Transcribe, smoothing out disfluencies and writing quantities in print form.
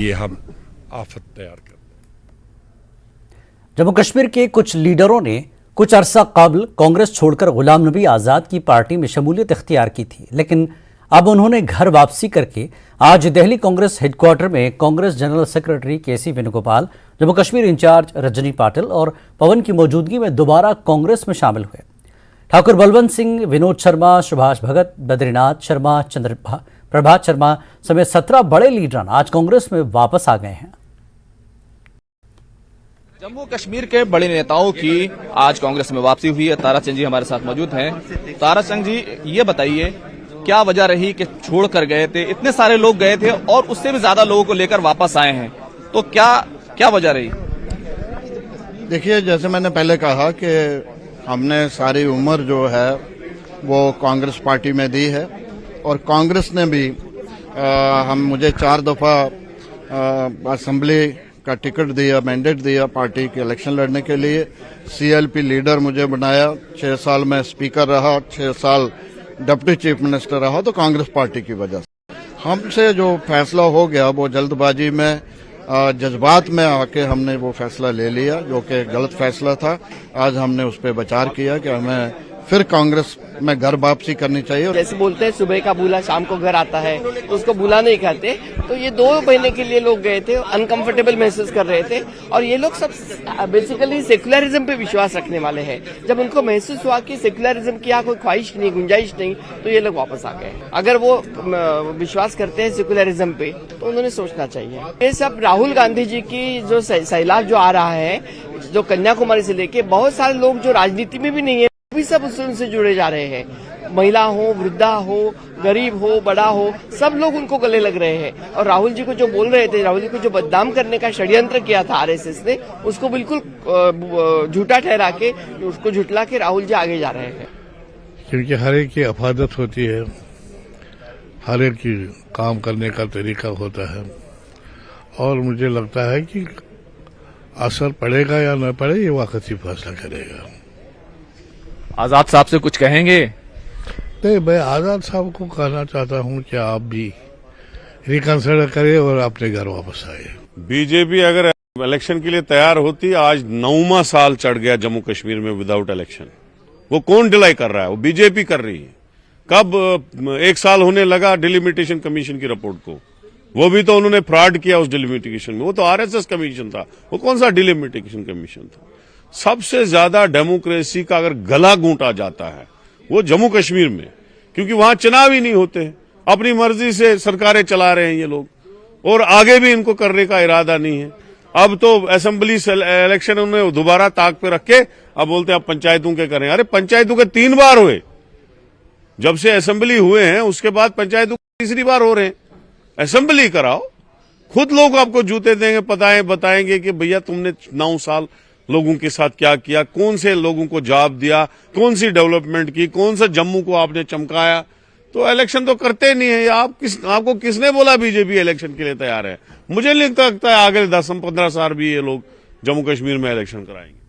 ये हम आफत तैयार करते हैं। जम्मू कश्मीर के कुछ लीडरों ने कुछ अरसा कबल कांग्रेस छोड़कर गुलाम नबी आज़ाद की पार्टी में शमूलियत इख्तियार की थी, लेकिन अब उन्होंने घर वापसी करके आज दिल्ली कांग्रेस हेडक्वार्टर में कांग्रेस जनरल सेक्रेटरी केसी वेणुगोपाल, जम्मू कश्मीर इंचार्ज रजनी पाटिल और पवन की मौजूदगी में दोबारा कांग्रेस में शामिल हुए। ठाकुर बलवंत सिंह, विनोद शर्मा, सुभाष भगत, बद्रीनाथ शर्मा, प्रभात शर्मा समेत 17 बड़े लीडर आज कांग्रेस में वापस आ गए हैं। जम्मू कश्मीर के बड़े नेताओं की आज कांग्रेस में वापसी हुई है। ताराचंद जी हमारे साथ मौजूद हैं। ताराचंद जी, ये बताइए क्या वजह रही कि छोड़ कर गए थे, इतने सारे लोग गए थे और उससे भी ज्यादा लोगों को लेकर वापस आए हैं, तो क्या वजह रही? देखिए, जैसे मैंने पहले कहा कि हमने सारी उम्र जो है वो कांग्रेस पार्टी में दी है और कांग्रेस ने भी मुझे 4 दफा असेंबली का टिकट दिया, मैंडेट दिया पार्टी के इलेक्शन लड़ने के लिए। सीएलपी लीडर मुझे बनाया, 6 साल में स्पीकर रहा, 6 साल डिप्टी चीफ मिनिस्टर रहा, तो कांग्रेस पार्टी की वजह से हमसे जो फैसला हो गया वो जल्दबाजी में जज्बात में आके हमने वो फैसला ले लिया, जो कि गलत फैसला था। आज हमने उस पर विचार किया कि हमें फिर कांग्रेस में घर वापसी करनी चाहिए। जैसे बोलते हैं सुबह का बूला शाम को घर आता है, तो उसको बूला नहीं कहते। तो ये 2 महीने के लिए लोग गए थे, अनकंफर्टेबल महसूस कर रहे थे और ये लोग सब बेसिकली सेक्युलरिज्म पे विश्वास रखने वाले हैं। जब उनको महसूस हुआ कि सेक्युलरिज्म की यहाँ कोई ख्वाहिश नहीं, गुंजाइश नहीं, तो ये लोग वापस आ गए। अगर वो विश्वास करते हैं सेक्युलरिज्म पे तो उन्होंने सोचना चाहिए। ये सब राहुल गांधी जी की जो सैलाब जो आ रहा है, जो कन्याकुमारी से लेके बहुत सारे लोग जो राजनीति में भी नहीं है भी सब उनसे जुड़े जा रहे हैं। महिला हो, वृद्धा हो, गरीब हो, बड़ा हो, सब लोग उनको गले लग रहे हैं। और राहुल जी को जो बोल रहे थे, राहुल जी को जो बदनाम करने का षड्यंत्र किया था आरएसएस ने, उसको बिल्कुल झूठा ठहरा के, उसको झुटला के राहुल जी आगे जा रहे हैं। क्योंकि हर एक की अफादत होती है, हर एक की काम करने का तरीका होता है और मुझे लगता है कि असर पड़ेगा या न पड़े ये वक्त ही फैसला करेगा। आजाद साहब से कुछ कहेंगे? नहीं, मैं आजाद साहब को कहना चाहता हूं कि आप भी रिकंसिडर करें और अपने घर वापस आए। बीजेपी अगर इलेक्शन के लिए तैयार होती, आज 9वां साल चढ़ गया जम्मू कश्मीर में विदाउट इलेक्शन। वो कौन डिलाई कर रहा है? वो बीजेपी कर रही है। कब 1 साल होने लगा डिलिमिटेशन कमीशन की रिपोर्ट को, वो भी तो उन्होंने फ्रॉड किया उस डिलिमिटेशन में। वो तो आरएसएस कमीशन था, वो कौन सा डिलिमिटेशन कमीशन था? सबसे ज्यादा डेमोक्रेसी का अगर गला घूंटा जाता है वो जम्मू कश्मीर में, क्योंकि वहां चुनाव ही नहीं होते हैं। अपनी मर्जी से सरकारें चला रहे हैं ये लोग और आगे भी इनको करने का इरादा नहीं है। अब तो असेंबली इलेक्शन उन्हें दोबारा ताक पे रख के अब बोलते हैं अब पंचायतों के करें। अरे पंचायतों के 3 बार हुए, जब से असेंबली हुए हैं उसके बाद पंचायतों 3री बार हो रहे हैं। असेंबली कराओ, खुद लोग आपको जूते देंगे, बताएंगे कि भैया तुमने 9 साल लोगों के साथ क्या किया, कौन से लोगों को जॉब दिया, कौन सी डेवलपमेंट की, कौन सा जम्मू को आपने चमकाया। तो इलेक्शन तो करते नहीं है। आपको किसने बोला बीजेपी इलेक्शन के लिए तैयार है? मुझे नहीं लगता है आगे 10-15 साल भी ये लोग जम्मू कश्मीर में इलेक्शन कराएंगे।